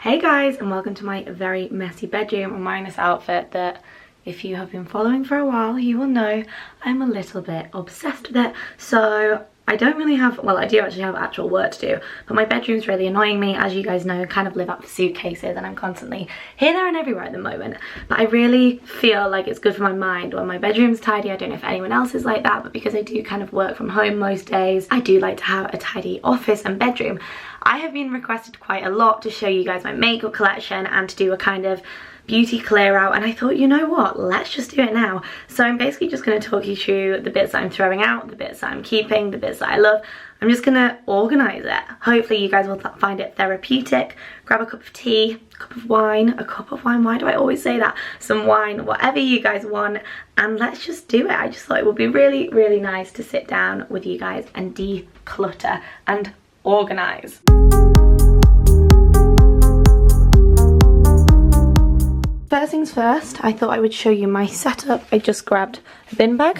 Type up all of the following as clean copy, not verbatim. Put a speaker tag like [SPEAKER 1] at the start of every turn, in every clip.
[SPEAKER 1] Hey guys, and welcome to my very messy bedroom. I'm wearing this outfit that if you have been following for a while, you will know I'm a little bit obsessed with it. So I don't really have, well, I do actually have actual work to do, but my bedroom's really annoying me. As you guys know, I kind of live out of suitcases and I'm constantly here, there and everywhere at the moment. But I really feel like it's good for my mind when my bedroom's tidy. I don't know if anyone else is like that, but because I do kind of work from home most days, I do like to have a tidy office and bedroom. I have been requested quite a lot to show you guys my makeup collection and to do a kind of beauty clear out, and I thought, you know what, let's just do it now. So I'm basically just going to talk you through the bits that I'm throwing out, the bits that I'm keeping, the bits that I love. I'm just going to organise it. Hopefully you guys will find it therapeutic. Grab a cup of tea, a cup of wine, why do I always say that? Some wine, whatever you guys want, and let's just do it. I just thought it would be really, really nice to sit down with you guys and declutter and organise. First things first, I thought I would show you my setup. I just grabbed a bin bag.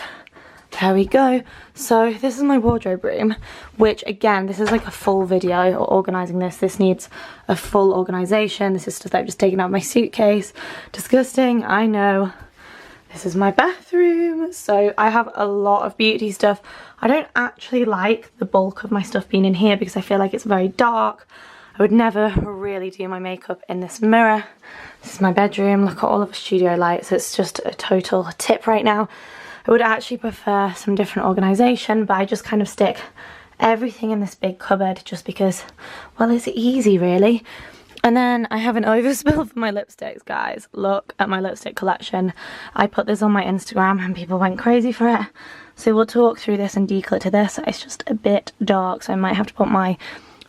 [SPEAKER 1] There we go. So this is my wardrobe room, which again, this is like a full video or organising this. This needs a full organisation. This is stuff that I've just taken out of my suitcase. Disgusting, I know. This is my bathroom. So I have a lot of beauty stuff. I don't actually like the bulk of my stuff being in here because I feel like it's very dark. I would never really do my makeup in this mirror. This is my bedroom. Look at all of the studio lights. It's just a total tip right now. I would actually prefer some different organisation, but I just kind of stick everything in this big cupboard just because, well, it's easy really. And then I have an overspill for my lipsticks, guys. Look at my lipstick collection. I put this on my Instagram and people went crazy for it. So we'll talk through this and declutter this. It's just a bit dark, so I might have to put my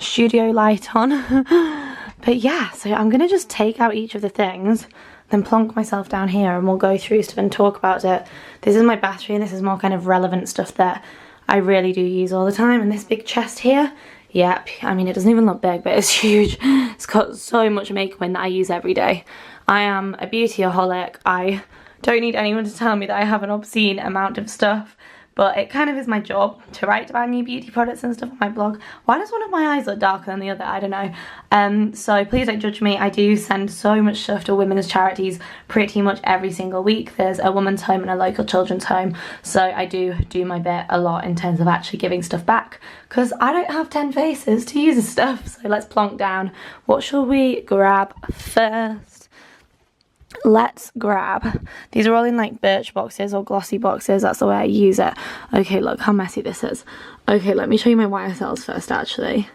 [SPEAKER 1] studio light on. But yeah, so I'm gonna just take out each of the things, then plonk myself down here and we'll go through stuff and talk about it. This is my bathroom. This is more kind of relevant stuff that I really do use all the time. And this big chest here, yep, I mean, it doesn't even look big, but it's huge. It's got so much makeup in that I use every day. I am a beautyaholic. I don't need anyone to tell me that I have an obscene amount of stuff. But it kind of is my job to write about new beauty products and stuff on my blog. Why does one of my eyes look darker than the other? I don't know. So please don't judge me. I do send so much stuff to women's charities pretty much every single week. There's a women's home and a local children's home. So I do my bit a lot in terms of actually giving stuff back. Because I don't have 10 faces to use this stuff. So let's plonk down. What shall we grab first? Let's grab, these are all in like birch boxes or glossy boxes, that's the way I use it. Okay, look how messy this is. Okay, let me show you my YSLs first actually.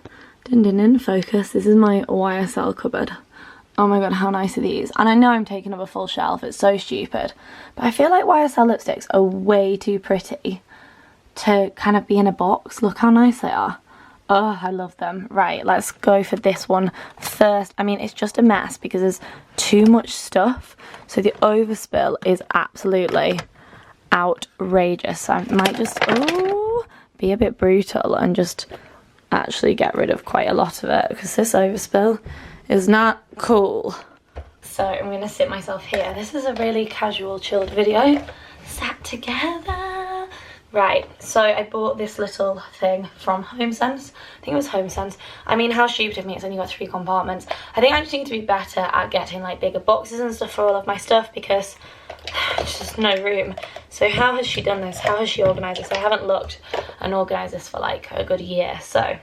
[SPEAKER 1] Focus, this is my YSL cupboard. Oh my god, how nice are these? And I know I'm taking up a full shelf, it's so stupid. But I feel like YSL lipsticks are way too pretty to kind of be in a box. Look how nice they are. Oh, I love them. Right, let's go for this one first. I mean, it's just a mess because there's too much stuff. So the overspill is absolutely outrageous. So I might just, be a bit brutal and just actually get rid of quite a lot of it because this overspill is not cool. So I'm going to sit myself here. This is a really casual, chilled video. Sat together. Right, so I bought this little thing from HomeSense. I think it was HomeSense. I mean, how stupid of me, it's only got 3 compartments. I think I just need to be better at getting like bigger boxes and stuff for all of my stuff because there's just no room. So how has she done this? How has she organised this? I haven't looked and organised this for like a good year, so.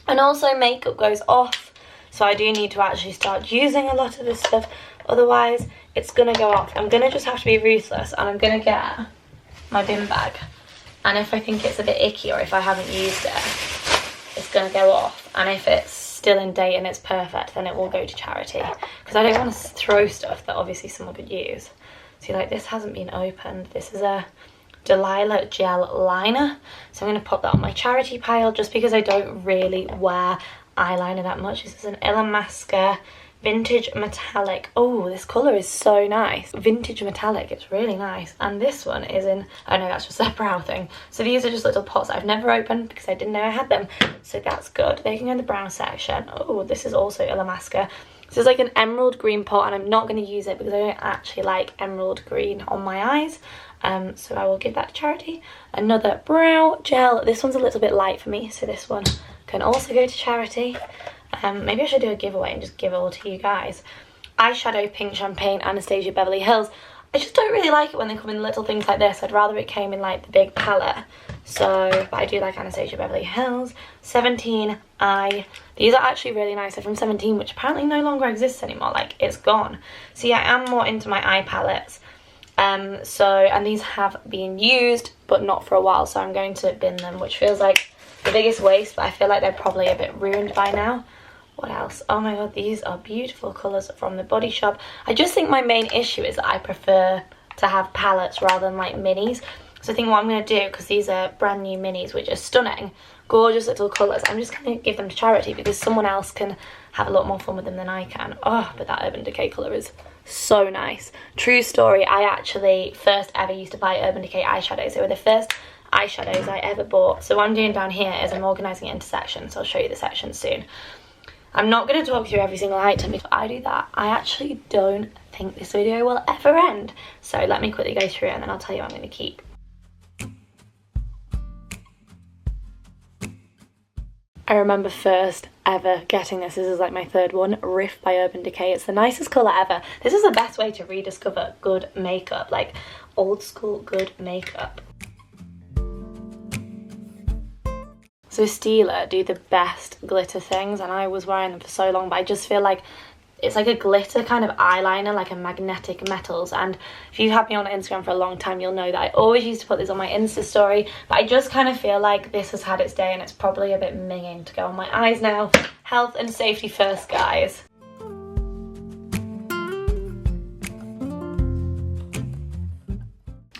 [SPEAKER 1] And also makeup goes off, so I do need to actually start using a lot of this stuff. Otherwise, it's gonna go off. I'm gonna just have to be ruthless and I'm gonna get my bin bag. And if I think it's a bit icky or if I haven't used it, it's going to go off. And if it's still in date and it's perfect, then it will go to charity. Because I don't want to throw stuff that obviously someone could use. See, like this hasn't been opened. This is a Delilah gel liner. So I'm going to put that on my charity pile just because I don't really wear eyeliner that much. This is an Illamasqua Vintage Metallic. Oh, this colour is so nice. Vintage Metallic, it's really nice. And this one is in, oh no, that's just a brow thing. So these are just little pots I've never opened because I didn't know I had them. So that's good. They can go in the brown section. Oh, this is also Illamasqua. This is like an emerald green pot and I'm not going to use it because I don't actually like emerald green on my eyes. So I will give that to charity. Another brow gel. This one's a little bit light for me, so this one can also go to charity. Maybe I should do a giveaway and just give it all to you guys. Eyeshadow Pink Champagne Anastasia Beverly Hills. I just don't really like it when they come in little things like this. I'd rather it came in like the big palette. So, but I do like Anastasia Beverly Hills. 17 Eye. These are actually really nice. They're from 17, which apparently no longer exists anymore. Like, it's gone. So yeah, I am more into my eye palettes. And these have been used, but not for a while. So I'm going to bin them, which feels like the biggest waste. But I feel like they're probably a bit ruined by now. What else? Oh my god, these are beautiful colours from the Body Shop. I just think my main issue is that I prefer to have palettes rather than like minis. So I think what I'm going to do, because these are brand new minis which are stunning, gorgeous little colours, I'm just going to give them to charity because someone else can have a lot more fun with them than I can. Oh, but that Urban Decay colour is so nice. True story, I actually first ever used to buy Urban Decay eyeshadows. They were the first eyeshadows I ever bought. So what I'm doing down here is I'm organising it into sections, so I'll show you the sections soon. I'm not going to talk through every single item. If I do that, I actually don't think this video will ever end. So let me quickly go through it and then I'll tell you what I'm going to keep. I remember first ever getting this. This is like my third one, Riff by Urban Decay. It's the nicest colour ever. This is the best way to rediscover good makeup, like old school good makeup. So Stila do the best glitter things, and I was wearing them for so long, but I just feel like it's like a glitter kind of eyeliner, like a magnetic metals. And if you've had me on Instagram for a long time, you'll know that I always used to put this on my Insta story, but I just kind of feel like this has had its day and it's probably a bit minging to go on my eyes now. Health and safety first, guys.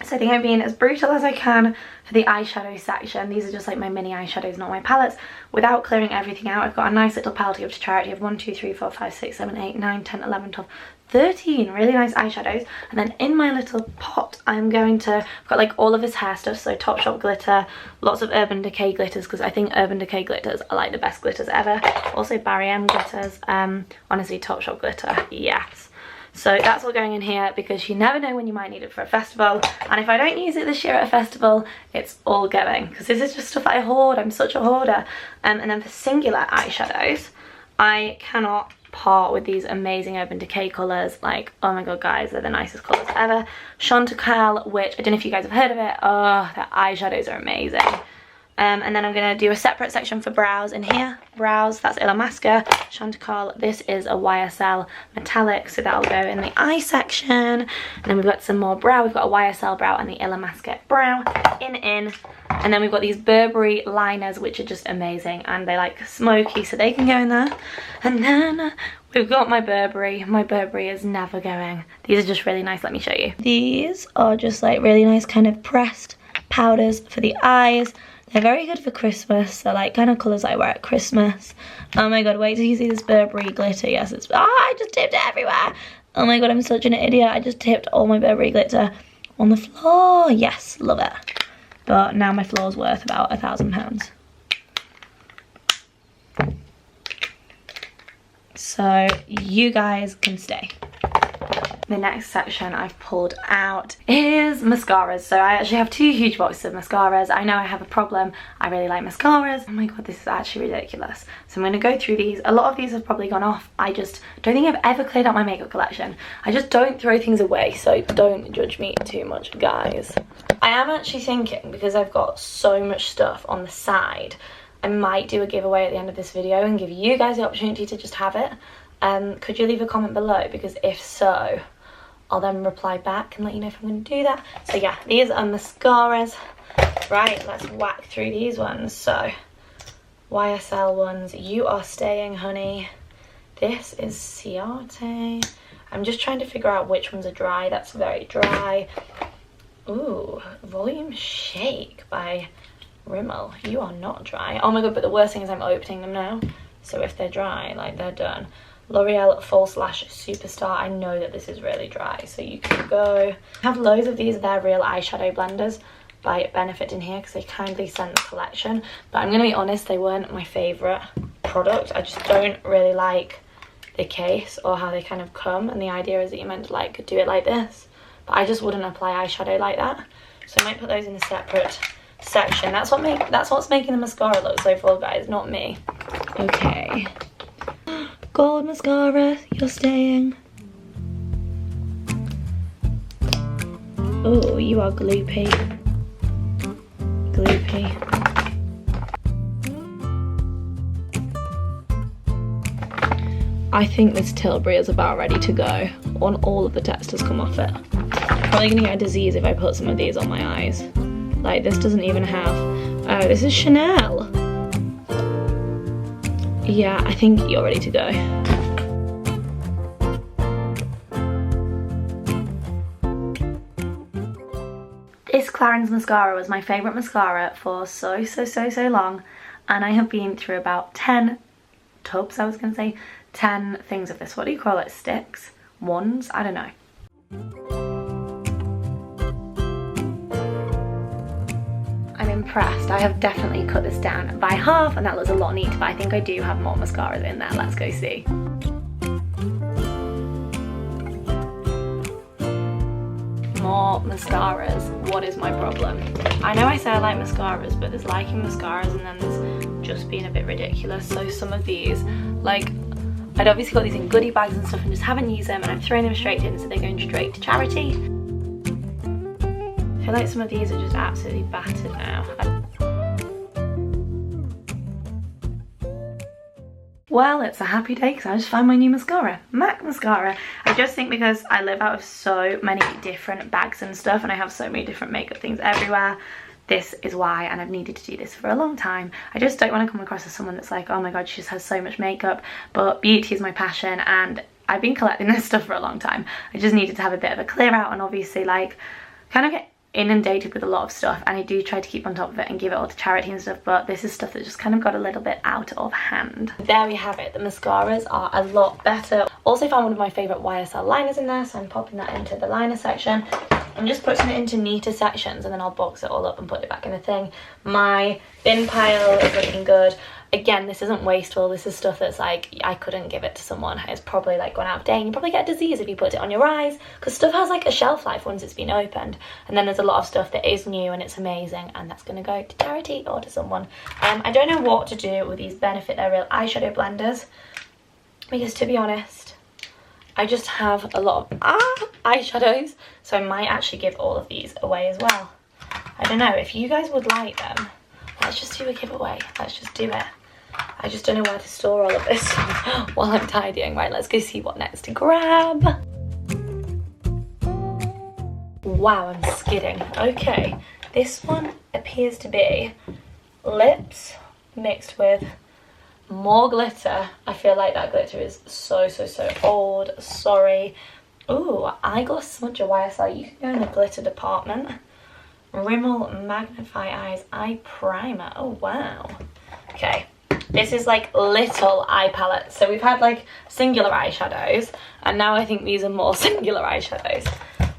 [SPEAKER 1] So I think I'm being as brutal as I can for the eyeshadow section. These are just like my mini eyeshadows, not my palettes. Without clearing everything out, I've got a nice little palette to give to charity of 1, 2, 3, 4, 5, 6, 7, 8, 9, 10, 11, 12, 13 really nice eyeshadows. And then in my little pot, I'm going to, I've got like all of this hair stuff, so Topshop glitter, lots of Urban Decay glitters, because I think Urban Decay glitters are like the best glitters ever. Also Barry M glitters, honestly Topshop glitter, yes. So that's all going in here because you never know when you might need it for a festival. And if I don't use it this year at a festival, it's all going, because this is just stuff I hoard. I'm such a hoarder. And then for singular eyeshadows, I cannot part with these amazing Urban Decay colours. Like, oh my god, guys, they're the nicest colours ever. Chantecaille, which I don't know if you guys have heard of it. Oh, their eyeshadows are amazing. And then I'm going to do a separate section for brows in here. Brows, that's Illamasqua. Chantecaille, this is a YSL metallic, so that'll go in the eye section. And then we've got some more brow. We've got a YSL brow and the Illamasqua brow in. And then we've got these Burberry liners, which are just amazing. And they like smoky, so they can go in there. And then we've got my Burberry. My Burberry is never going. These are just really nice. Let me show you. These are just like really nice kind of pressed powders for the eyes. They're very good for Christmas. They're like kind of colours I wear at Christmas. Oh my god, wait till you see this Burberry glitter. Yes, it's... I just tipped it everywhere. Oh my god, I'm such an idiot. I just tipped all my Burberry glitter on the floor. Yes, love it. But now my floor's worth about £1,000. So you guys can stay. The next section I've pulled out is mascaras. So I actually have 2 huge boxes of mascaras. I know I have a problem. I really like mascaras. Oh my god, this is actually ridiculous. So I'm going to go through these. A lot of these have probably gone off. I just don't think I've ever cleared out my makeup collection. I just don't throw things away, so don't judge me too much, guys. I am actually thinking, because I've got so much stuff on the side, I might do a giveaway at the end of this video and give you guys the opportunity to just have it. Could you leave a comment below? Because if so, I'll then reply back and let you know if I'm going to do that. So yeah, these are mascaras. Right, let's whack through these ones. So, YSL ones. You Are Staying, honey. This is Ciate. I'm just trying to figure out which ones are dry. That's very dry. Ooh, Volume Shake by Rimmel. You are not dry. Oh my god, but the worst thing is I'm opening them now. So if they're dry, like, they're done. L'Oreal False Lash Superstar. I know that this is really dry, so you can go. I have loads of these. They're real eyeshadow blenders by Benefit in here because they kindly sent the collection. But I'm going to be honest, they weren't my favourite product. I just don't really like the case or how they kind of come. And the idea is that you're meant to like do it like this. But I just wouldn't apply eyeshadow like that. So I might put those in a separate section. That's what's making the mascara look so full, guys, not me. Okay. Gold mascara, you're staying. Oh, you are gloopy. Gloopy. I think this Tilbury is about ready to go on all of the tests has come off it. Probably gonna get a disease if I put some of these on my eyes. Like, this doesn't even have, oh, this is Chanel. Yeah, I think you're ready to go. This Clarins mascara was my favourite mascara for so long, and I have been through about 10 tubs, I was going to say, 10 things of this. What do you call it? Sticks? Wands? I don't know. I'm impressed. I have definitely cut this down by half, and that looks a lot neater, but I think I do have more mascaras in there. Let's go see. More mascaras. What is my problem? I know I say I like mascaras, but there's liking mascaras and then there's just being a bit ridiculous. So some of these, like, I'd obviously got these in goodie bags and stuff and just haven't used them, and I've thrown them straight in, so they're going straight to charity. I feel like some of these are just absolutely battered now. Well, it's a happy day because I just found my new mascara, MAC mascara. I just think because I live out of so many different bags and stuff, and I have so many different makeup things everywhere, this is why, and I've needed to do this for a long time. I just don't want to come across as someone that's like, oh my god, she just has so much makeup, but beauty is my passion, and I've been collecting this stuff for a long time. I just needed to have a bit of a clear out, and obviously, like, kind of get inundated with a lot of stuff, and I do try to keep on top of it and give it all to charity and stuff, but this is stuff that just kind of got a little bit out of hand. There we have it. The mascaras are a lot better. Also found one of my favourite YSL liners in there, so I'm popping that into the liner section. I'm just putting it into neater sections, and then I'll box it all up and put it back in the thing. My bin pile is looking good. Again, this isn't wasteful. This is stuff that's like, I couldn't give it to someone. It's probably like gone out of date, and you probably get a disease if you put it on your eyes, because stuff has like a shelf life once it's been opened. And then there's a lot of stuff that is new and it's amazing, and that's going to go to charity or to someone. I don't know what to do with these Benefit They're Real eyeshadow blenders, because to be honest, I just have a lot of eyeshadows, so I might actually give all of these away as well. I don't know, if you guys would like them, let's just do a giveaway. Let's just do it. I just don't know where to store all of this while I'm tidying. Right, let's go see what next to grab. Wow, I'm skidding. Okay, this one appears to be lips mixed with more glitter. I feel like that glitter is so old. Sorry. Ooh, eyeglass smudger YSL. You can go in the glitter department. Rimmel Magnify Eyes Eye Primer. Oh wow. Okay, this is like little eye palettes. So we've had like singular eyeshadows, and now I think these are more singular eyeshadows.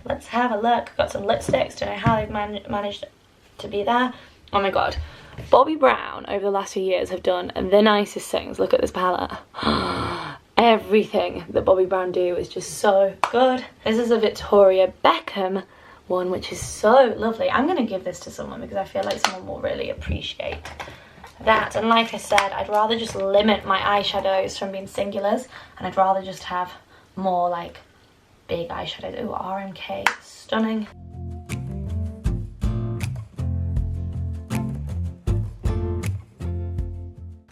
[SPEAKER 1] Let's have a look. Got some lipsticks. Don't know how they've managed to be there. Oh my god. Bobbi Brown over the last few years have done the nicest things. Look at this palette. Everything that Bobbi Brown do is just so good. This is a Victoria Beckham one, which is so lovely. I'm going to give this to someone because I feel like someone will really appreciate that. And like I said, I'd rather just limit my eyeshadows from being singulars, and I'd rather just have more like big eyeshadows. Ooh, RMK, stunning.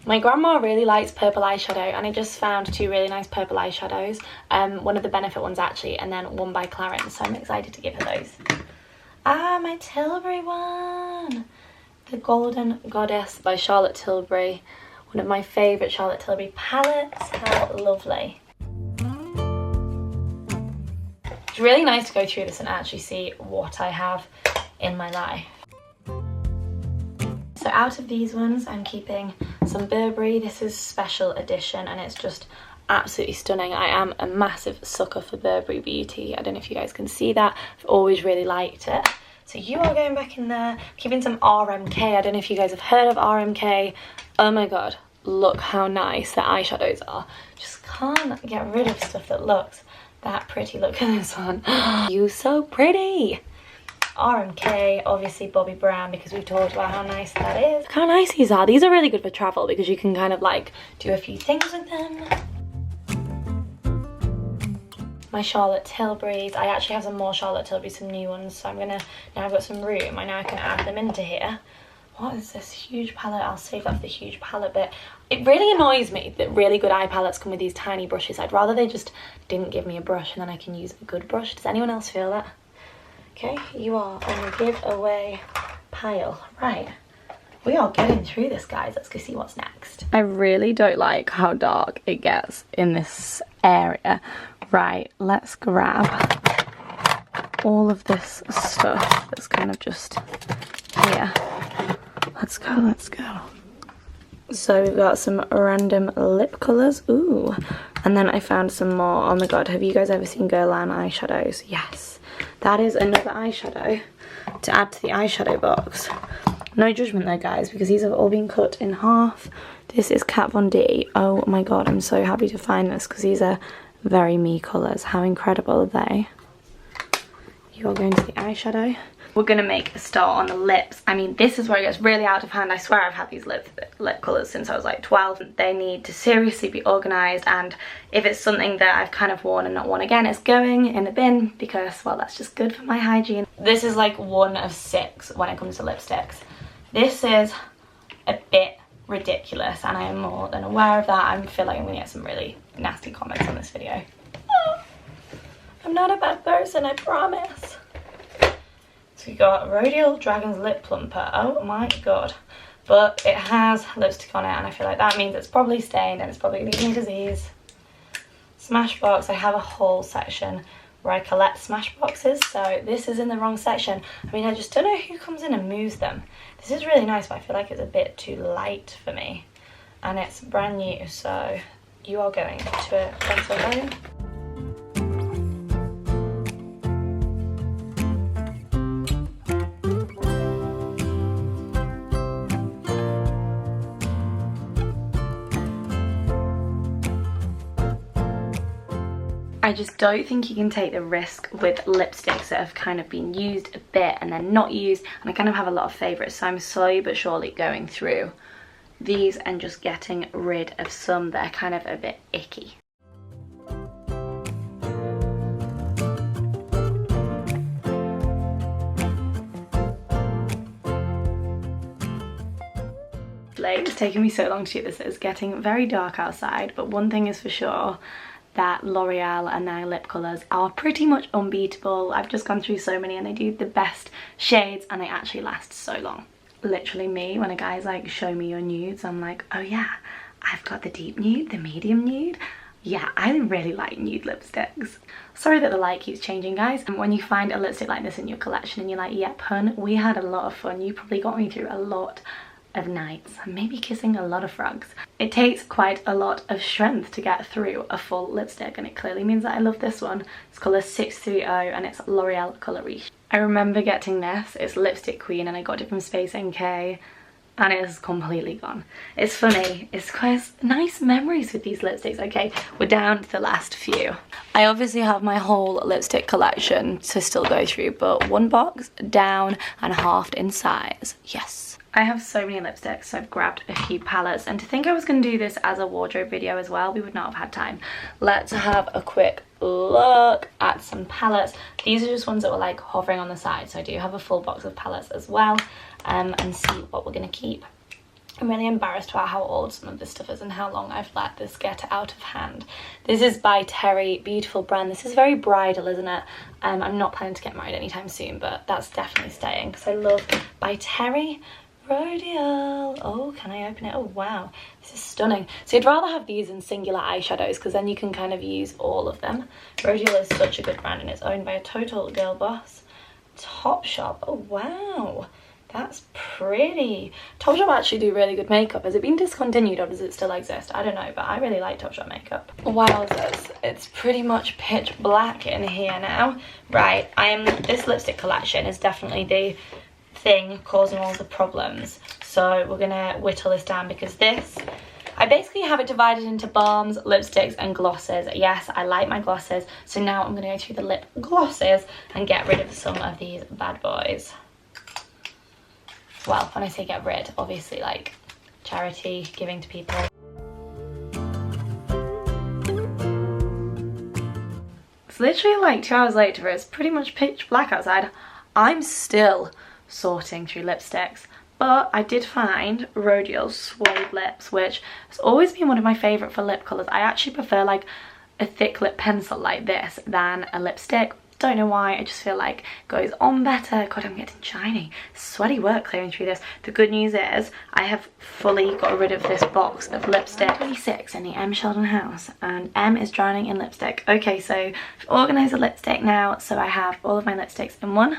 [SPEAKER 1] My grandma really likes purple eyeshadow, and I just found two really nice purple eyeshadows. One of the Benefit ones actually, and then one by Clarins, so I'm excited to give her those. Ah, my Tilbury one! The Golden Goddess by Charlotte Tilbury. One of my favourite Charlotte Tilbury palettes. How lovely. It's really nice to go through this and actually see what I have in my life. So out of these ones, I'm keeping some Burberry. This is special edition, and it's just absolutely stunning. I am a massive sucker for Burberry Beauty. I don't know if you guys can see that. I've always really liked it. So you are going back in there. Keeping some RMK. I don't know if you guys have heard of RMK. Oh my god, look how nice their eyeshadows are. Just can't get rid of stuff that looks that pretty. Look at this one. You so pretty. RMK, obviously Bobbi Brown, because we've talked about how nice that is. Look how nice these are. These are really good for travel because you can kind of like do a few things with them. my Charlotte Tilburys. I actually have some more Charlotte Tilburys, some new ones, so I'm gonna, now I've got some room, I know I can add them into here. What is this huge palette? I'll save that for the huge palette bit. It really annoys me that really good eye palettes come with these tiny brushes. I'd rather they just didn't give me a brush and then I can use a good brush. Does anyone else feel that? Okay, you are on the giveaway pile. Right, we are getting through this, guys. Let's go see what's next. I really don't like how dark it gets in this area. Right, let's grab all of this stuff that's kind of just here. Let's go, let's go. So we've got some random lip colours. Ooh. And then I found some more. Oh my god, have you guys ever seen Guerlain eyeshadows? Yes. That is another eyeshadow to add to the eyeshadow box. No judgment though, guys, because these have all been cut in half. This is Kat Von D. Oh my god, I'm so happy to find this because these are very me colours. How incredible are they? You're going to the eyeshadow. We're gonna make a start on the lips. I mean, this is where it gets really out of hand. I swear I've had these lip colours since I was like 12. They need to seriously be organised, and if it's something that I've kind of worn and not worn again, it's going in the bin because, well, that's just good for my hygiene. This is like 1 of 6 when it comes to lipsticks. This is a bit ridiculous and I am more than aware of that. I feel like I'm gonna get some really nasty comments on this video. Oh, I'm not a bad person, I promise. So we got Rodial Dragon's Lip Plumper. Oh my god. But it has lipstick on it and I feel like that means it's probably stained and it's probably gonna give me disease. Smashbox, I have a whole section where I collect Smashboxes, so this is in the wrong section. I mean, I just don't know who comes in and moves them. This is really nice, but I feel like it's a bit too light for me. And it's brand new, so you are going to a pencil home. I just don't think you can take the risk with lipsticks that have kind of been used a bit and then not used, and I kind of have a lot of favourites, so I'm slowly but surely going through these and just getting rid of some that are kind of a bit icky. It's taken me so long to do this. It's getting very dark outside, but one thing is for sure, that L'Oreal and their lip colours are pretty much unbeatable. I've just gone through so many and they do the best shades and they actually last so long. Literally me, when a guy's like, show me your nudes, I'm like, oh yeah, I've got the deep nude, the medium nude. Yeah, I really like nude lipsticks. Sorry that the light keeps changing, guys. And when you find a lipstick like this in your collection and you're like, yep, hun, we had a lot of fun. You probably got me through a lot of nights and maybe kissing a lot of frogs. It takes quite a lot of strength to get through a full lipstick, and it clearly means that I love this one. It's colour 630 and it's L'Oreal Colour Riche. I remember getting this. It's Lipstick Queen and I got it from Space NK and it's completely gone. It's funny, it's quite nice memories with these lipsticks. Okay, we're down to the last few. I obviously have my whole lipstick collection to still go through, but 1 box down and halved in size. Yes. I have so many lipsticks, so I've grabbed a few palettes, and to think I was going to do this as a wardrobe video as well, we would not have had time. Let's have a quick look at some palettes. These are just ones that were like hovering on the side, so I do have a full box of palettes as well, and see what we're going to keep. I'm really embarrassed about how old some of this stuff is and how long I've let this get out of hand. This is by Terry, beautiful brand. This is very bridal, isn't it? I'm not planning to get married anytime soon, but that's definitely staying because I love by Terry. Rodial. Oh, can I open it? Oh wow, this is stunning. So you'd rather have these in singular eyeshadows because then you can kind of use all of them. Rodial is such a good brand and it's owned by a total girl boss. Topshop. Oh wow, that's pretty. Topshop actually do really good makeup. Has it been discontinued or does it still exist? I don't know, but I really like Topshop makeup. Wowzers, it's pretty much pitch black in here now. Right, this lipstick collection is definitely the thing causing all the problems, so we're gonna whittle this down because this, I basically have it divided into balms, lipsticks and glosses. Yes, I like my glosses, so now I'm gonna go through the lip glosses and get rid of some of these bad boys. Well, when I say get rid, obviously like charity, giving to people. It's literally like 2 hours later, it's pretty much pitch black outside. I'm still sorting through lipsticks, but I did find Rodial's Suede Lips, which has always been one of my favourite for lip colours. I actually prefer like a thick lip pencil like this than a lipstick. Don't know why, I just feel like it goes on better. God, I'm getting shiny. Sweaty work clearing through this. The good news is I have fully got rid of this box of lipstick. 26 in the M Sheldon house, and M is drowning in lipstick. Okay, so I've organised the lipstick now, so I have all of my lipsticks in one.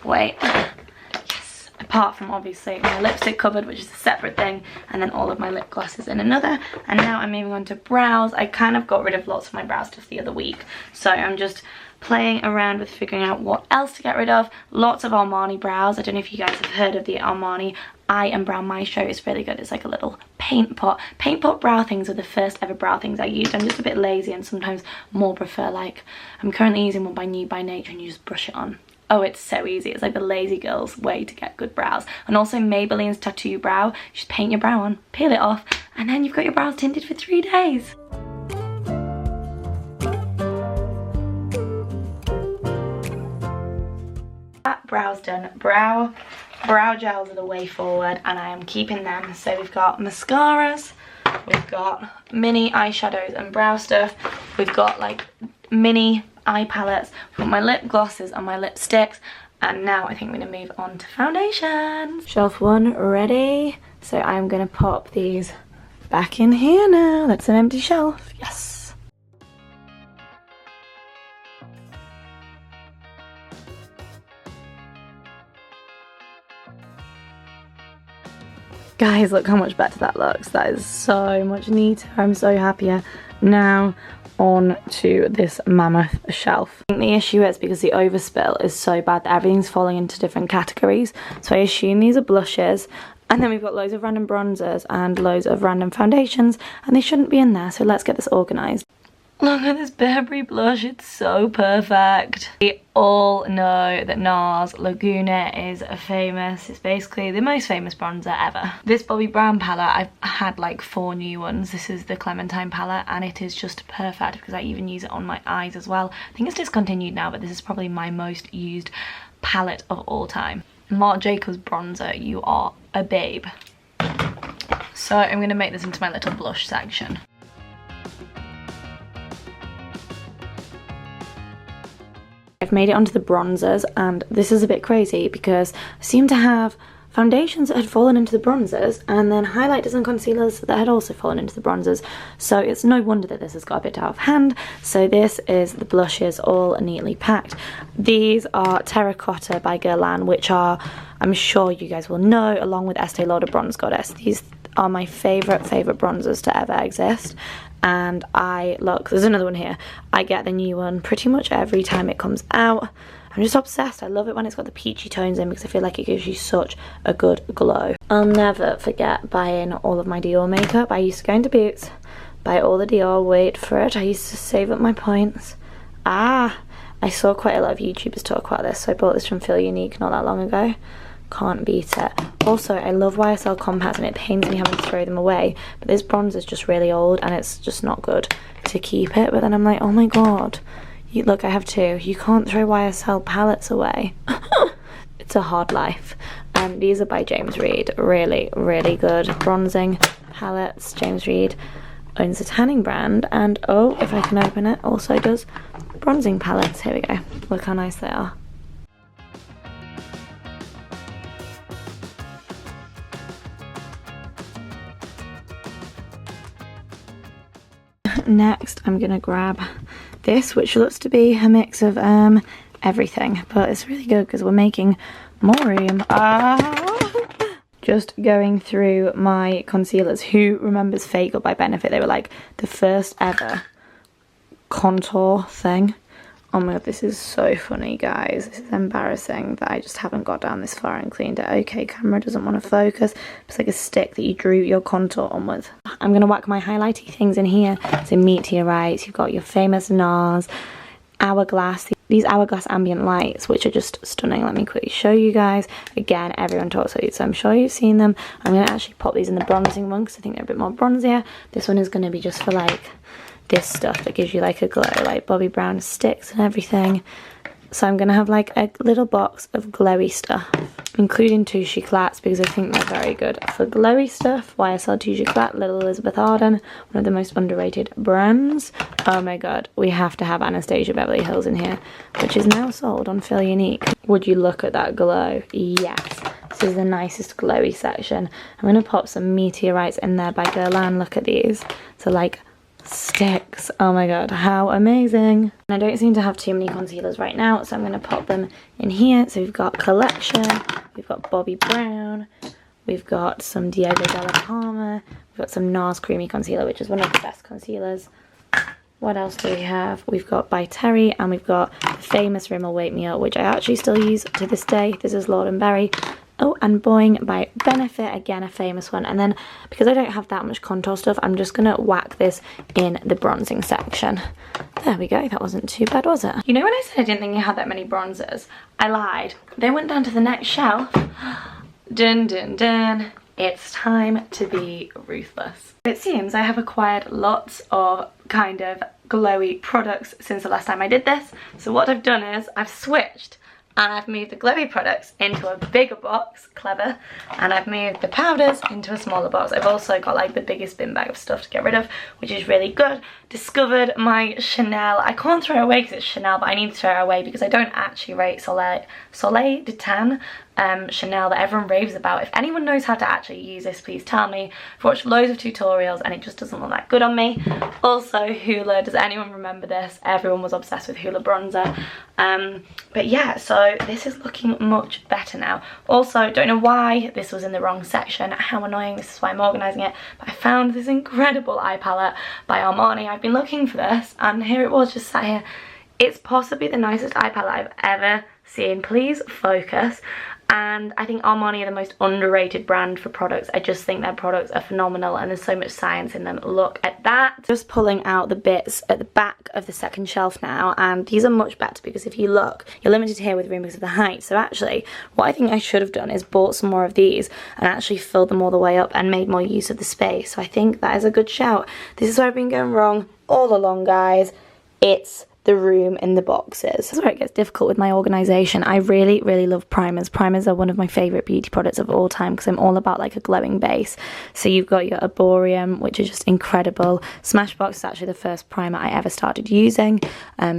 [SPEAKER 1] Wait. Yes. Apart from obviously my lipstick cupboard, which is a separate thing, and then all of my lip glosses in another. And now I'm moving on to brows. I kind of got rid of lots of my brow stuff the other week, so I'm just playing around with figuring out what else to get rid of. Lots of Armani brows. I don't know if you guys have heard of the Armani Eye and Brow Maestro. It's really good. It's like a little paint pot. Paint pot brow things are the first ever brow things I used. I'm just a bit lazy and sometimes more prefer, like, I'm currently using one by New by Nature, and you just brush it on. Oh, it's so easy. It's like the lazy girl's way to get good brows. And also Maybelline's Tattoo Brow. You just paint your brow on, peel it off, and then you've got your brows tinted for 3 days. That brow's done. Brow gels are the way forward, and I am keeping them. So we've got mascaras, we've got mini eyeshadows and brow stuff, we've got like mini eye palettes, we've got my lip glosses and my lipsticks, and now I think we're gonna move on to foundations. Shelf 1 ready. So I'm gonna pop these back in here now. That's an empty shelf. Yes. Guys, look how much better that looks. That is so much neater. I'm so happier. Now on to this mammoth shelf. I think the issue is because the overspill is so bad that everything's falling into different categories. So I assume these are blushes, and then we've got loads of random bronzers and loads of random foundations, and they shouldn't be in there. So let's get this organised. Look at this Burberry blush, it's so perfect. We all know that Nars Laguna is famous. It's basically the most famous bronzer ever. This Bobbi brown palette, I've had like 4 new ones. This is the Clementine palette, and it is just perfect because I even use it on my eyes as well. I think it's discontinued now, but this is probably my most used palette of all time. Marc Jacobs bronzer, you are a babe. So I'm gonna make this into my little blush section. I've made it onto the bronzers, and this is a bit crazy because I seem to have foundations that had fallen into the bronzers, and then highlighters and concealers that had also fallen into the bronzers. So it's no wonder that this has got a bit out of hand. So this is the blushes all neatly packed. These are Terracotta by Guerlain, which are, I'm sure you guys will know, along with Estee Lauder Bronze Goddess. These are my favourite bronzers to ever exist. And look, there's another one here. I get the new one pretty much every time it comes out. I'm just obsessed. I love it when it's got the peachy tones in because I feel like it gives you such a good glow. I'll never forget buying all of my Dior makeup. I used to go into Boots, buy all the Dior, wait for it. I used to save up my points. I saw quite a lot of YouTubers talk about this, so I bought this from Feel Unique not that long ago. Can't beat it. Also, I love YSL compacts, and it pains me having to throw them away, but this bronzer is just really old and it's just not good to keep it. But then I'm like, oh my god, look, I have 2. You can't throw YSL palettes away. It's a hard life. And these are by James Read. Really, really good bronzing palettes. James Read owns a tanning brand, and oh, if I can open it, also does bronzing palettes. Here we go. Look how nice they are. Next, I'm gonna grab this, which looks to be a mix of everything, but it's really good because we're making more room. Just going through my concealers. Who remembers Fake Up by Benefit? They were like the first ever contour thing. Oh my god, this is so funny, guys. This is embarrassing that I just haven't got down this far and cleaned it. Okay, camera doesn't want to focus. It's like a stick that you drew your contour on with. I'm going to whack my highlighty things in here. So meteorites, you've got your famous Nars, Hourglass. These Hourglass ambient lights, which are just stunning. Let me quickly show you guys. Again, everyone talks about these, so I'm sure you've seen them. I'm going to actually pop these in the bronzing one because I think they're a bit more bronzier. This one is going to be just for like this stuff that gives you like a glow, like Bobbi Brown sticks and everything. So I'm going to have like a little box of glowy stuff, including two Chiclats because I think they're very good for glowy stuff. YSL 2 Chiclat, Little Elizabeth Arden, one of the most underrated brands. Oh my god, we have to have Anastasia Beverly Hills in here, which is now sold on Feel Unique. Would you look at that glow? Yes. This is the nicest glowy section. I'm going to pop some meteorites in there by Guerlain. Look at these. So like sticks. Oh my god, how amazing. And I don't seem to have too many concealers right now, so I'm going to pop them in here. So we've got Collection, we've got Bobbi Brown, we've got some Diego Della Palma, we've got some Nars Creamy Concealer, which is one of the best concealers. What else do we have? We've got By Terry, and we've got the famous Rimmel Wake Me Up, which I actually still use to this day. This is Lord and Berry. Oh, and Boing by Benefit, again a famous one. And then because I don't have that much contour stuff, I'm just gonna whack this in the bronzing section. There we go, that wasn't too bad, was it? You know when I said I didn't think I had that many bronzers? I lied. They went down to the next shelf. Dun dun dun. It's time to be ruthless. It seems I have acquired lots of kind of glowy products since the last time I did this. So what I've done is I've switched and I've moved the glowy products into a bigger box, clever, and I've moved the powders into a smaller box. I've also got like the biggest bin bag of stuff to get rid of, which is really good. Discovered my Chanel. I can't throw it away because it's Chanel, but I need to throw it away because I don't actually rate Soleil de Tan Chanel that everyone raves about. If anyone knows how to actually use this, please tell me. I've watched loads of tutorials and it just doesn't look that good on me. Also Hoola, does anyone remember this? Everyone was obsessed with Hoola bronzer. But yeah, so this is looking much better now. Also, don't know why this was in the wrong section, how annoying, this is why I'm organising it, but I found this incredible eye palette by Armani. I've been looking for this and here it was, just sat here. It's possibly the nicest eye palette I've ever seen. Please focus. And I think Armani are the most underrated brand for products. I just think their products are phenomenal and there's so much science in them. Look at that. Just pulling out the bits at the back of the second shelf now, and these are much better because if you look, you're limited here with room because of the height. So actually, what I think I should have done is bought some more of these and actually filled them all the way up and made more use of the space. So I think that is a good shout. This is where I've been going wrong all along, guys. It's the room in the boxes. This is where it gets difficult with my organisation. I really love primers. Primers are one of my favourite beauty products of all time because I'm all about like a glowing base. So you've got your Arborium, which is just incredible. Smashbox is actually the first primer I ever started using.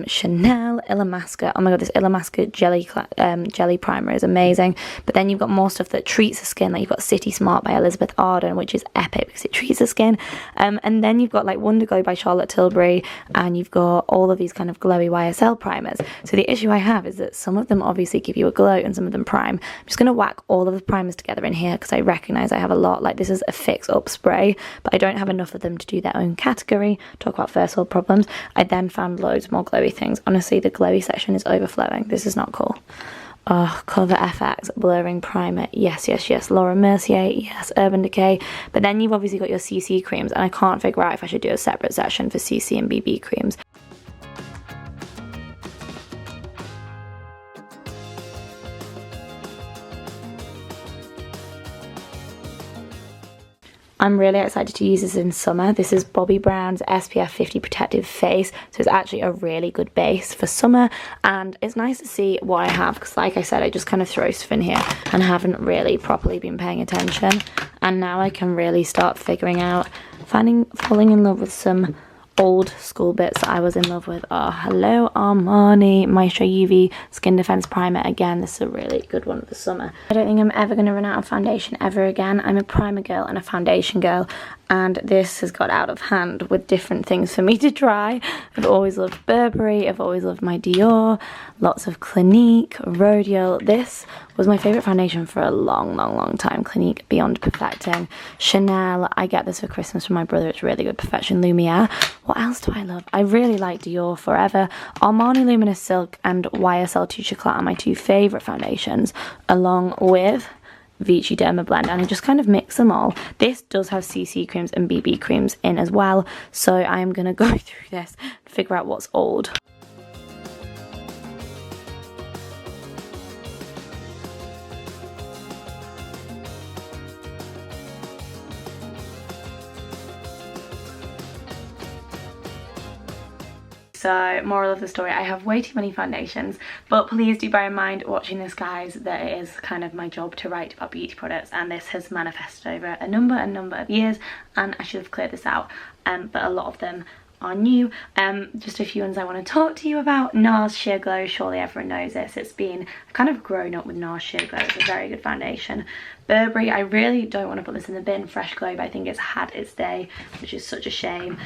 [SPEAKER 1] Chanel, Illamasqua. Oh my god, this Illamasqua jelly primer is amazing. But then you've got more stuff that treats the skin. Like you've got City Smart by Elizabeth Arden, which is epic because it treats the skin. And then you've got like Wonder Glow by Charlotte Tilbury, and you've got all of these kind of glowy YSL primers. So the issue I have is that some of them obviously give you a glow and some of them prime. I'm just going to whack all of the primers together in here because I recognise I have a lot. Like this is a fix up spray, but I don't have enough of them to do their own category. Talk about first world problems. I then found loads more glowy things. Honestly, the glowy section is overflowing. This is not cool. Oh, Cover FX blurring primer, yes. Laura Mercier, yes. Urban Decay. But then you've obviously got your CC creams, and I can't figure out if I should do a separate section for CC and BB creams. I'm really excited to use this in summer. This is Bobbi Brown's SPF 50 Protective Face. So it's actually a really good base for summer. And it's nice to see what I have because like I said, I just kind of throw stuff in here and haven't really properly been paying attention. And now I can really start figuring out, falling in love with some old school bits that I was in love with. Oh, hello Armani Maestro UV Skin Defense Primer. Again, this is a really good one for summer. I don't think I'm ever going to run out of foundation ever again. I'm a primer girl and a foundation girl, and this has got out of hand with different things for me to try. I've always loved Burberry, I've always loved my Dior, lots of Clinique, Rodial. This was my favourite foundation for a long time. Clinique Beyond Perfecting. Chanel, I get this for Christmas from my brother, it's really good. Perfection Lumiere. What else do I love? I really like Dior Forever. Armani Luminous Silk and YSL 2 Chocolat are my two favourite foundations, along with Vichy Derma Blend, and I just kind of mix them all. This does have CC creams and BB creams in as well, so I'm going to go through this and figure out what's old. So moral of the story, I have way too many foundations, but please do bear in mind watching this, guys, that it is kind of my job to write about beauty products, and this has manifested over a number of years, and I should have cleared this out, but a lot of them are new. Just a few ones I want to talk to you about. Nars Sheer Glow, surely everyone knows this. It's been, I've kind of grown up with Nars Sheer Glow. It's a very good foundation. Burberry, I really don't want to put this in the bin, Fresh Glow, but I think it's had its day, which is such a shame.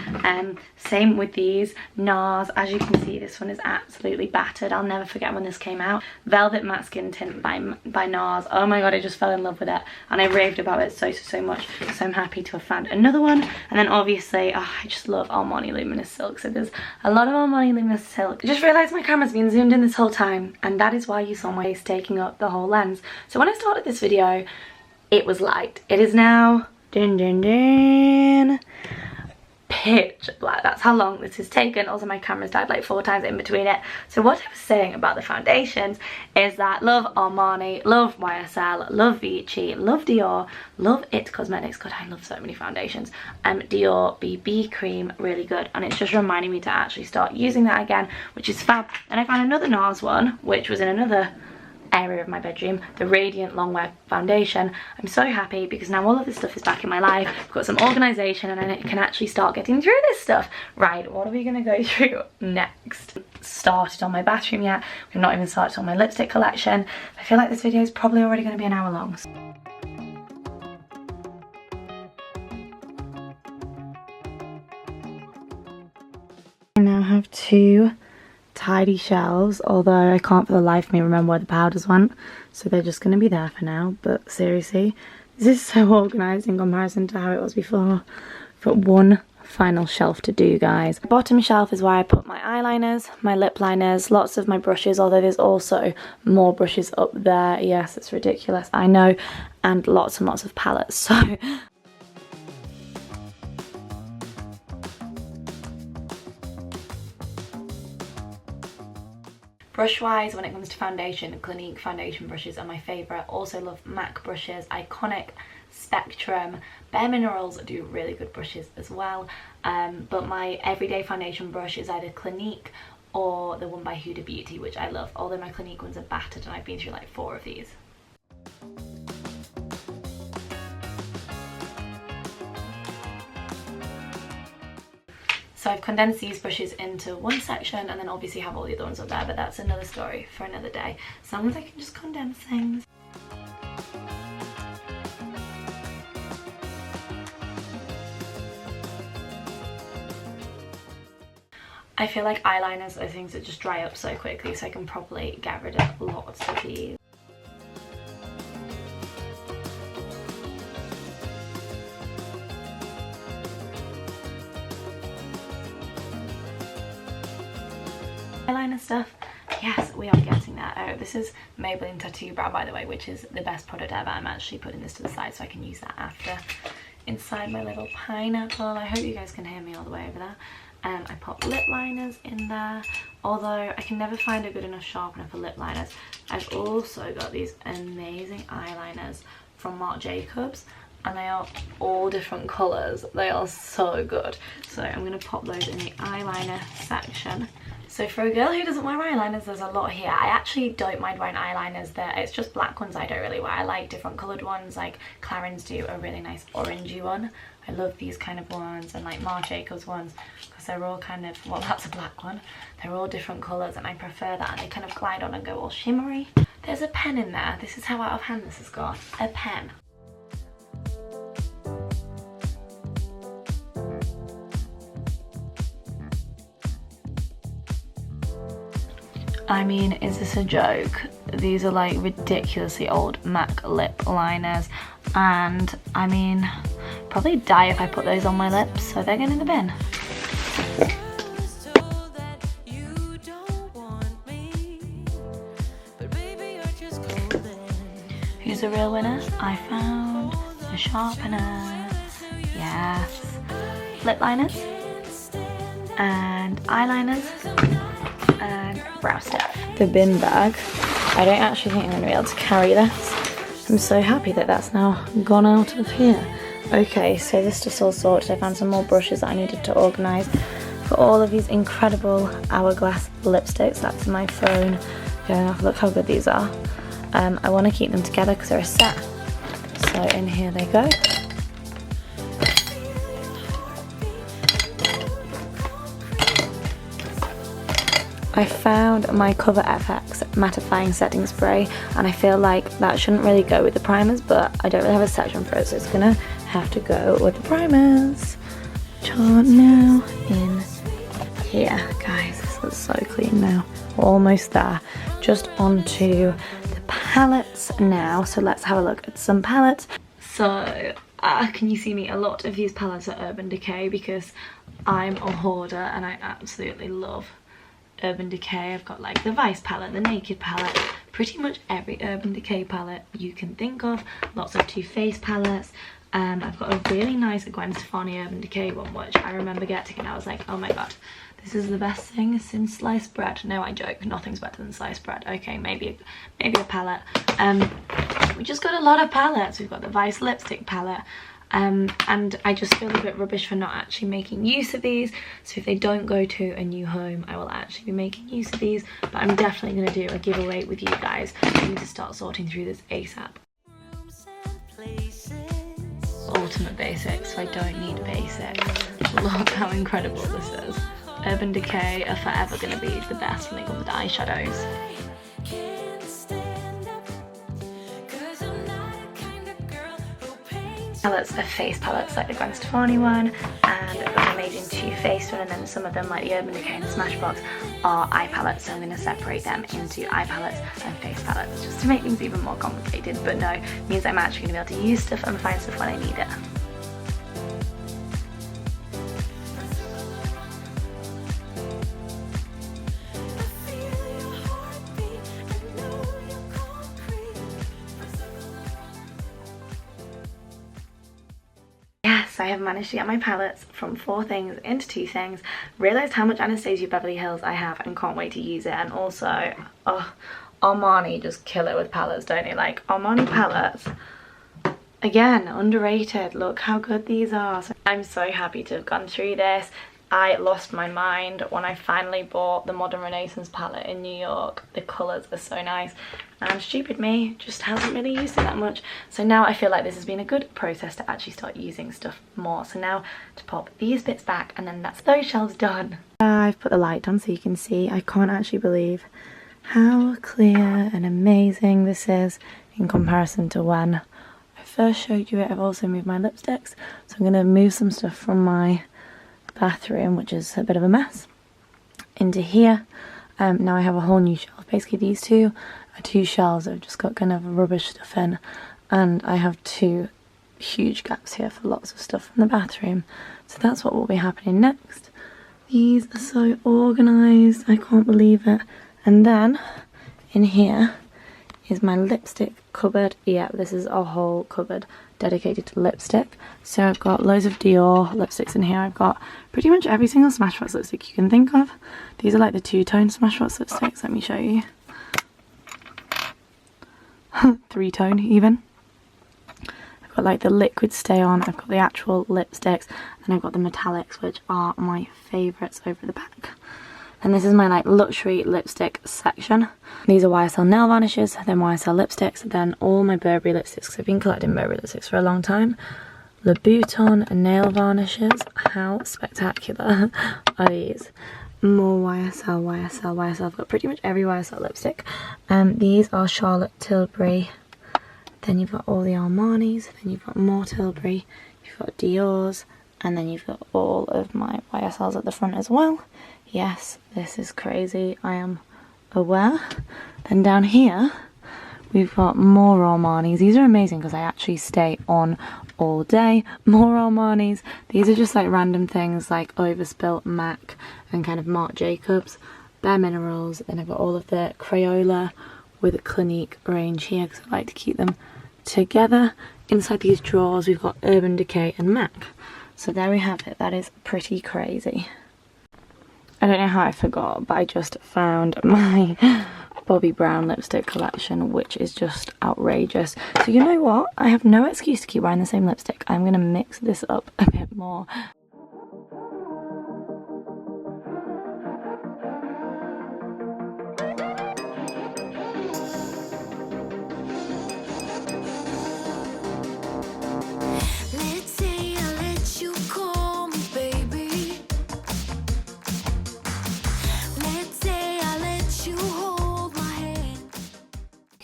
[SPEAKER 1] Same with these. Nars, as you can see, this one is absolutely battered. I'll never forget when this came out. Velvet Matte Skin Tint by Nars. Oh my god, I just fell in love with it, and I raved about it so much. So I'm happy to have found another one. And then obviously, I just love Armani Luminous Silk. So there's a lot of Armani Luminous Silk. I just realised my camera's been zoomed in this whole time, and that is why you saw my face taking up the whole lens. So when I started this video, it was light. It is now pitch black. That's how long this has taken. Also, my camera's died like 4 times in between it. So what I was saying about the foundations is that love Armani, love YSL, love Vichy, love Dior, love It Cosmetics. God, I love so many foundations. Dior BB cream, really good, and it's just reminding me to actually start using that again, which is fab. And I found another Nars one, which was in another area of my bedroom, the Radiant Longwear foundation. I'm so happy because now all of this stuff is back in my life. I've got some organisation, and I can actually start getting through this stuff. Right, what are we going to go through next? Started on my bathroom yet. We've not even started on my lipstick collection. I feel like this video is probably already going to be an hour long. I now have 2 tidy shelves, although I can't for the life of me remember where the powders went, so they're just going to be there for now. But seriously, this is so organised in comparison to how it was before. I've got one final shelf to do, guys. The bottom shelf is where I put my eyeliners, my lip liners, lots of my brushes, although there's also more brushes up there. Yes, it's ridiculous, I know, and lots of palettes. So brush wise, when it comes to foundation, Clinique foundation brushes are my favourite. Also love MAC brushes, Iconic, Spectrum, Bare Minerals do really good brushes as well. But my everyday foundation brush is either Clinique or the one by Huda Beauty, which I love, although my Clinique ones are battered and I've been through like 4 of these. So I've condensed these brushes into one section, and then obviously have all the other ones up there, but that's another story for another day. As long as I can just condense things. I feel like eyeliners are things that just dry up so quickly, so I can probably get rid of lots of these. Eyeliner stuff, yes, we are getting there. Oh, this is Maybelline Tattoo Brow, by the way, which is the best product ever. I'm actually putting this to the side so I can use that after. Inside my little pineapple, I hope you guys can hear me all the way over there. I put lip liners in there, although I can never find a good enough sharpener for lip liners. I've also got these amazing eyeliners from Marc Jacobs, and they are all different colours. They are so good. So I'm going to pop those in the eyeliner section. So for a girl who doesn't wear eyeliners, there's a lot here. I actually don't mind wearing eyeliners. It's just black ones I don't really wear. I like different coloured ones, like Clarins do a really nice orangey one. I love these kind of ones, and like Marc Jacobs ones, because they're all kind of, well, that's a black one. They're all different colours, and I prefer that, and they kind of glide on and go all shimmery. There's a pen in there. This is how out of hand this has got. A pen. I mean, is this a joke? These are like ridiculously old MAC lip liners, and I mean, probably die if I put those on my lips, so they're going in the bin. Who's the real winner? I found the sharpener. Yes. Lip liners and eyeliners and brow stuff. The bin bag. I don't actually think I'm going to be able to carry this. I'm so happy that that's now gone out of here. Okay, so this just all sorted. I found some more brushes that I needed to organise. Got all of these incredible Hourglass lipsticks. That's my phone going off. Look how good these are. I want to keep them together because they're a set. So in here they go. I found my Cover FX mattifying setting spray, and I feel like that shouldn't really go with the primers, but I don't really have a section for it, so it's gonna have to go with the primers, which are now in here. Guys, this looks so clean now. We're almost there. Just onto the palettes now, so let's have a look at some palettes. So can you see me? A lot of these palettes are Urban Decay because I'm a hoarder and I absolutely love Urban Decay. I've got like the Vice palette, the Naked palette, pretty much every Urban Decay palette you can think of. Lots of Too Faced palettes. I've got a really nice Gwen Stefani Urban Decay one, which I remember getting and I was like, oh my god, this is the best thing since sliced bread. No, I joke, nothing's better than sliced bread. Okay, maybe a palette. We just got a lot of palettes. We've got the Vice lipstick palette. And I just feel a bit rubbish for not actually making use of these, so if they don't go to a new home I will actually be making use of these, but I'm definitely going to do a giveaway with you guys. I need to start sorting through this ASAP. Ultimate basics, so I don't need basics. Look how incredible this is. Urban Decay are forever going to be the best when it comes to eyeshadows. Palettes are face palettes like the Gwen Stefani one, and I've got an amazing Too Faced one, and then some of them like the Urban Decay and the Smashbox are eye palettes, so I'm going to separate them into eye palettes and face palettes just to make things even more complicated, but no, it means I'm actually going to be able to use stuff and find stuff when I need it. I have managed to get my palettes from 4 things into 2 things, realised how much Anastasia Beverly Hills I have and can't wait to use it, and also, oh, Armani just kill it with palettes, don't they? Like, Armani palettes, again, underrated. Look how good these are. So I'm so happy to have gone through this. I lost my mind when I finally bought the Modern Renaissance palette in New York. The colours are so nice, and stupid me just hasn't really used it that much. So now I feel like this has been a good process to actually start using stuff more. So now to pop these bits back, and then that's those shelves done. I've put the light on so you can see. I can't actually believe how clear and amazing this is in comparison to when I first showed you it. I've also moved my lipsticks, so I'm going to move some stuff from my bathroom, which is a bit of a mess, into here. Now I have a whole new shelf. Basically these two are 2 shelves that have just got kind of rubbish stuff in, and I have 2 huge gaps here for lots of stuff from the bathroom. So that's what will be happening next. These are so organised, I can't believe it. And then in here is my lipstick cupboard. Yeah, this is a whole cupboard dedicated to lipstick. So I've got loads of Dior lipsticks in here. I've got pretty much every single Smashbox lipstick you can think of. These are like the 2-tone Smashbox lipsticks. Let me show you. 3-tone even. I've got like the liquid stay on, I've got the actual lipsticks, and I've got the metallics, which are my favourites over the back. And this is my like luxury lipstick section. These are YSL nail varnishes, then YSL lipsticks, then all my Burberry lipsticks, because I've been collecting Burberry lipsticks for a long time. Louboutin nail varnishes. How spectacular are these? More YSL, YSL, YSL. I've got pretty much every YSL lipstick. These are Charlotte Tilbury. Then you've got all the Armanis, then you've got more Tilbury, you've got Dior's, and then you've got all of my YSLs at the front as well. Yes, this is crazy, I am aware. Then down here, we've got more Armanis. These are amazing because I actually stay on all day. More Armanis. These are just like random things like Overspilt, MAC, and kind of Marc Jacobs. Bare Minerals. Then I've got all of the Crayola with a Clinique range here because I like to keep them together. Inside these drawers, we've got Urban Decay and MAC. So there we have it. That is pretty crazy. I don't know how I forgot, but I just found my Bobbi Brown lipstick collection, which is just outrageous. So you know what? I have no excuse to keep wearing the same lipstick. I'm going to mix this up a bit more.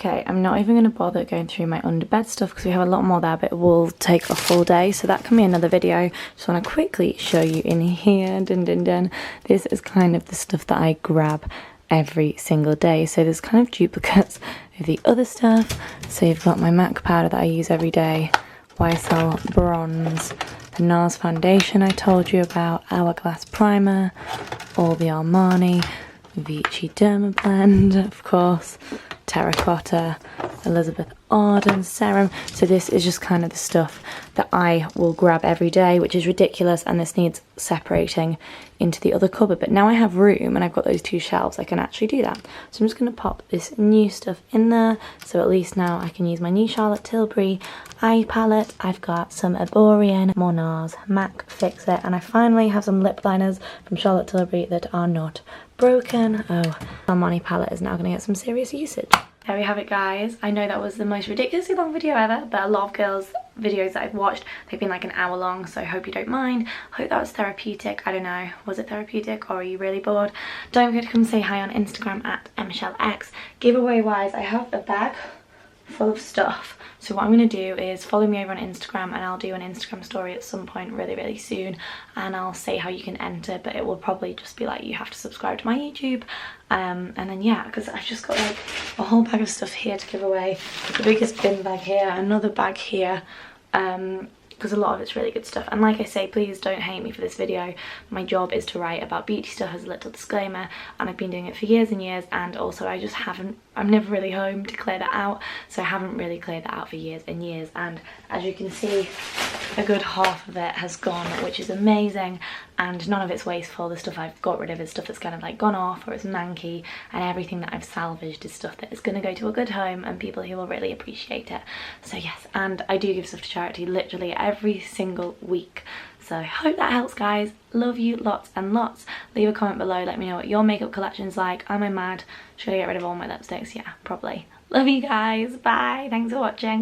[SPEAKER 1] Okay, I'm not even going to bother going through my underbed stuff because we have a lot more there, but it will take a full day, so that can be another video. Just want to quickly show you in here. Dun, dun, dun. This is kind of the stuff that I grab every single day, so there's kind of duplicates of the other stuff. So you've got my MAC powder that I use every day, YSL bronze, the Nars foundation I told you about, Hourglass primer, all the Armani, Vichy Derma blend, of course, terracotta, Elizabeth Arden serum. So this is just kind of the stuff that I will grab every day, which is ridiculous, and this needs separating into the other cupboard. But now I have room and I've got those two shelves, I can actually do that. So I'm just going to pop this new stuff in there, so at least now I can use my new Charlotte Tilbury eye palette. I've got some Arborian, more Nars, MAC Fix It, and I finally have some lip liners from Charlotte Tilbury that are not broken. Oh, Armani palette is now going to get some serious usage. There we have it, guys. I know that was the most ridiculously long video ever, but a lot of girls' videos that I've watched, they've been like an hour long, so I hope you don't mind. I hope that was therapeutic. I don't know, was it therapeutic or are you really bored? Don't forget to come say hi on Instagram at michellex. Giveaway wise, I have a bag full of stuff. So what I'm going to do is follow me over on Instagram, and I'll do an Instagram story at some point really soon, and I'll say how you can enter, but it will probably just be like you have to subscribe to my YouTube. And then yeah, because I've just got like a whole bag of stuff here to give away. The biggest bin bag here, another bag here, because a lot of it's really good stuff. And like I say, please don't hate me for this video. My job is to write about beauty stuff as a little disclaimer, and I've been doing it for years and years, and also I just haven't, I'm never really home to clear that out, so I haven't really cleared that out for years and years. And as you can see, a good half of it has gone, which is amazing, and none of it's wasteful. The stuff I've got rid of is stuff that's kind of like gone off or it's manky, and everything that I've salvaged is stuff that is going to go to a good home and people who will really appreciate it. So yes, and I do give stuff to charity literally every single week. So I hope that helps, guys. Love you lots and lots. Leave a comment below, let me know what your makeup collection's like. Am I mad? Should I get rid of all my lipsticks? Yeah, probably. Love you guys. Bye. Thanks for watching.